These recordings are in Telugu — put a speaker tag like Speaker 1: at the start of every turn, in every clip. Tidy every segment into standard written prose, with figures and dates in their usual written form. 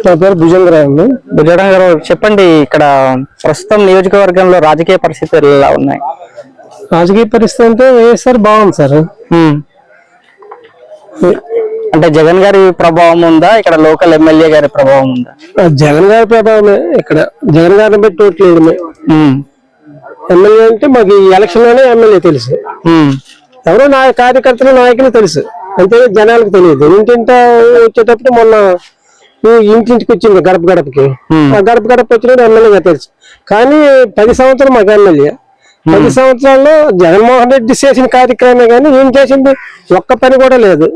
Speaker 1: నా పేరు భుజంగరావు అండి.
Speaker 2: భుజంగరావు గారు చెప్పండి, ఇక్కడ ప్రస్తుతం నియోజకవర్గంలో రాజకీయ పరిస్థితులు ఎలా ఉన్నాయి?
Speaker 1: రాజకీయ పరిస్థితి అంటే వైఎస్ఆర్ బాగుంది సార్.
Speaker 2: అంటే జగన్ గారి ప్రభావం ఉందా, ఇక్కడ లోకల్ ఎమ్మెల్యే గారి ప్రభావం ఉందా?
Speaker 1: జగన్ గారి ప్రభావమే. ఇక్కడ జగన్ గారిని బట్టి ఓట్లేదు. ఎమ్మెల్యే అంటే మాకు ఎలక్షన్ లోనే ఎమ్మెల్యే తెలుసు, ఎవరో నా కార్యకర్తలు నాయకులు తెలుసు, అంతే జనాలకు తెలియదు. ఇంటింట వచ్చేటప్పుడు మొన్న ఇంటింటికి వచ్చింది గడప గడపకి, ఆ గడప గడప వచ్చిన ఎమ్మెల్యేగా తెలుసు. కానీ 10 సంవత్సరాలు మాకు ఎమ్మెల్యే. 10 సంవత్సరాల్లో జగన్మోహన్ రెడ్డి చేసిన కార్యక్రమమే కానీ ఏం చేసింది ఒక్క పని కూడా లేదు.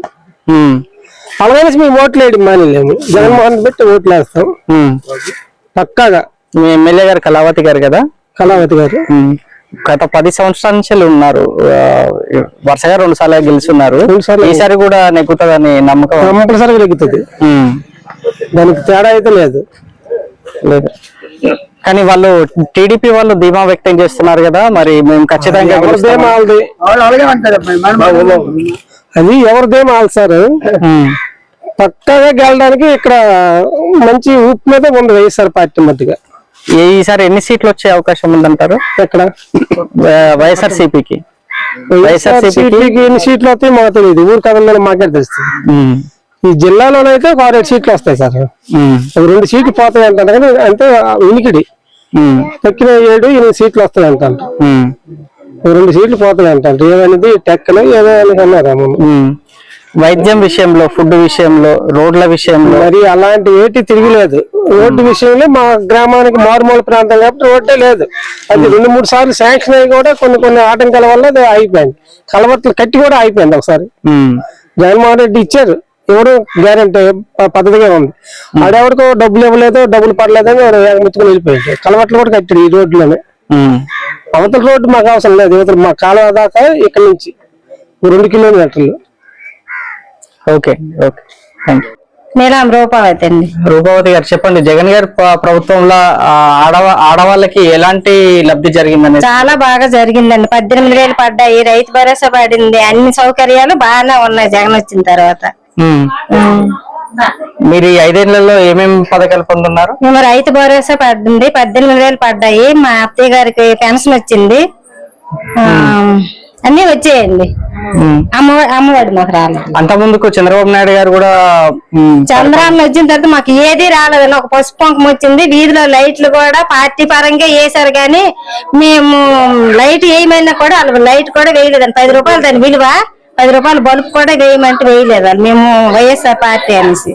Speaker 1: అలాగే మేము ఓట్లు వేయడం మానేలేము, జగన్మోహన్ రెడ్డి బట్టి ఓట్లు వేస్తాం పక్కాగా.
Speaker 2: మీ ఎమ్మెల్యే గారు కళావతి గారు కదా? కళావతి గారు గత 10 సంవత్సరాల నుంచి ఉన్నారు, వరుసగా 2 సార్లు గెలుచున్నారు. ఈసారి కూడా నెగ్గుతుందని నమ్మకం?
Speaker 1: కంపల్సరీగా నెగ్గుతుంది, దానికి తేడా అయితే లేదు.
Speaker 2: కానీ వాళ్ళు టీడీపీ వాళ్ళు ధీమా వ్యక్తం చేస్తున్నారు కదా, మరి మేము ఖచ్చితంగా
Speaker 1: అది ఎవరిదేమో సార్ పక్కాగా గెలడానికి ఇక్కడ మంచి ఊపు మీద ఉంది వైఎస్ఆర్ పార్టీ మధ్యగా.
Speaker 2: ఈసారి ఎన్ని సీట్లు వచ్చే అవకాశం ఉందంటారు?
Speaker 1: ఎక్కడ
Speaker 2: వైఎస్ఆర్సీపీకి
Speaker 1: ఎన్ని సీట్లు వస్తాయి మాకు తెలియదు, ఊరు కథలో మాకే తెలుస్తుంది. ఈ జిల్లాలోనైతే ఒక 6 సీట్లు వస్తాయి సార్. 2 సీట్లు పోతాయి అంటారు కానీ అంటే ఉనికిడి తక్కిన 7-8 సీట్లు వస్తాయి అంటారు. 2 సీట్లు పోతాయి అంటారు. ఏదనేది టెక్కన ఏదో అన్నారు.
Speaker 2: వైద్యం విషయంలో, ఫుడ్ విషయంలో, రోడ్ల విషయంలో
Speaker 1: మరి అలాంటి ఏటి తిరిగిలేదు. రోడ్డు విషయంలో మా గ్రామానికి మారుమూల ప్రాంతం కాబట్టి రోడ్డే లేదు. అది 2-3 సార్లు శాంక్షన్ అయ్యి కూడా కొన్ని ఆటంకాల వల్ల అది అయిపోయింది. కలవట్లు కట్టి కూడా అయిపోయింది ఒకసారి. జగన్మోహన్ రెడ్డి ఇచ్చారు, ఎవరు గ్యారెంటీ పద్ధతిగా ఉంది. ఆడెవరికో డబ్బులు ఇవ్వలేదు, డబ్బులు పడలేదని ముచ్చుకొని వెళ్ళిపోయింది. కలవట్లు కూడా కట్టాడు ఈ రోడ్లోనే. అవతల రోడ్డు మాకు అవసరం లేదు, ఇవతల మా కాలువ దాకా ఇక్కడ నుంచి 2 కిలోమీటర్లు.
Speaker 2: Okay okay, thank you.
Speaker 3: నీలం రూపావతి అండి.
Speaker 2: రూపావతి గారు చెప్పండి, జగన్ గారి ప్రభుత్వంలో ఆడవాళ్ళకి ఎలాంటి లబ్ధి జరిగిందని?
Speaker 3: చాలా బాగా జరిగిందండి. 18,000 పడ్డాయి, రైతు భరోసా పడింది, అన్ని సౌకర్యాలు బాగానే ఉన్నాయి జగన్ వచ్చిన తర్వాత.
Speaker 2: మీరు ఈ 5 ఏళ్లలో ఏమేమి పథకాలు పొందున్నారు?
Speaker 3: మేము రైతు భరోసా పడింది, 18,000 పడ్డాయి, మా అత్తయ్య గారికి పెన్షన్ వచ్చింది, అన్ని వచ్చేయండి. అమ్మఒడి మాకు రాలేదు.
Speaker 2: అంత ముందుకు చంద్రబాబు నాయుడు గారు కూడా
Speaker 3: చంద్రబాబు వచ్చిన తర్వాత మాకు ఏది రాలేదండి. ఒక పసుపు కుంకుమ వచ్చింది, వీధిలో లైట్లు కూడా పార్టీ పరంగా వేసారు కానీ మేము లైట్ వేయమైనా కూడా వాళ్ళు లైట్ కూడా వేయలేదండి. 10 రూపాయలు దాని విలువ, 10 రూపాయలు బల్బు కూడా వేయమంటే వేయలేదు మేము వైఎస్ఆర్ పార్టీ అనేసి.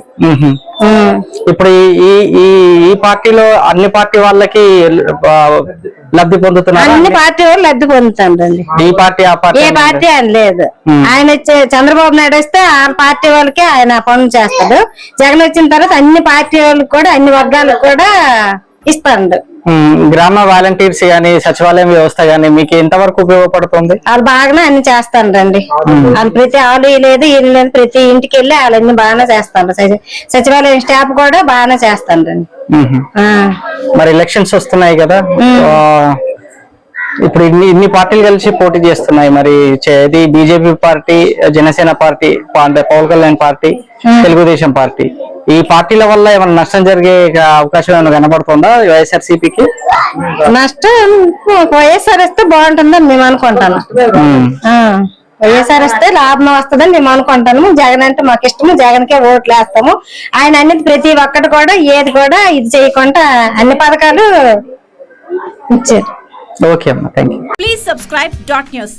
Speaker 2: ఇప్పుడు ఈ పార్టీలో అన్ని పార్టీ వాళ్ళకి లబ్ధి పొందుతున్నారు,
Speaker 3: అన్ని పార్టీ వాళ్ళు లబ్ధి పొందుతారండి.
Speaker 2: ఈ పార్టీ ఆ పార్టీ
Speaker 3: ఏ పార్టీ అని లేదు. ఆయన వచ్చే చంద్రబాబు నాయుడు వస్తే ఆ పార్టీ వాళ్ళకి ఆయన పనులు చేస్తాడు. జగన్ వచ్చిన తర్వాత అన్ని పార్టీ వాళ్ళకి కూడా అన్ని వర్గాలకు కూడా ఇస్తాడు.
Speaker 2: గ్రామ వాలంటీర్స్ గానీ సచివాలయం వ్యవస్థ గానీ మీకు ఎంతవరకు ఉపయోగపడుతుంది?
Speaker 3: వాళ్ళు బాగానే అన్ని చేస్తారండి. వాళ్ళు ప్రతి ఆలు లేదు ఈయన లేదు, ప్రతి ఇంటికి వెళ్ళి వాళ్ళన్ని బాగానే చేస్తారు. సచివాలయం స్టాఫ్ కూడా బాగానే చేస్తారండి.
Speaker 2: మరి ఎలక్షన్స్ వస్తున్నాయి కదా, ఇప్పుడు ఇన్ని పార్టీలు కలిసి పోటీ చేస్తున్నాయి. మరి BJP party, Janasena party, Pawan Kalyan party, Telugu Desam party, ఈ పార్టీల వల్ల ఏమైనా నష్టం జరిగే అవకాశం ఏమైనా కనబడుతుందా వైఎస్ఆర్సీపీకి?
Speaker 3: నష్టం వైఎస్ఆర్ వస్తే బాగుంటుందని మేము అనుకుంటాను. వైఎస్ఆర్ వస్తే లాభం వస్తుందని మేము అనుకుంటాము. జగన్ అంటే మాకు ఇష్టము, జగన్కే ఓట్లు వేస్తాము. ఆయన అన్నిటి ప్రతి ఒక్కటి కూడా ఏది కూడా ఇది చేయకుండా అన్ని పథకాలు ఇచ్చారు.
Speaker 2: ఓకే అమ్మా, thank you.
Speaker 4: Please subscribe .news.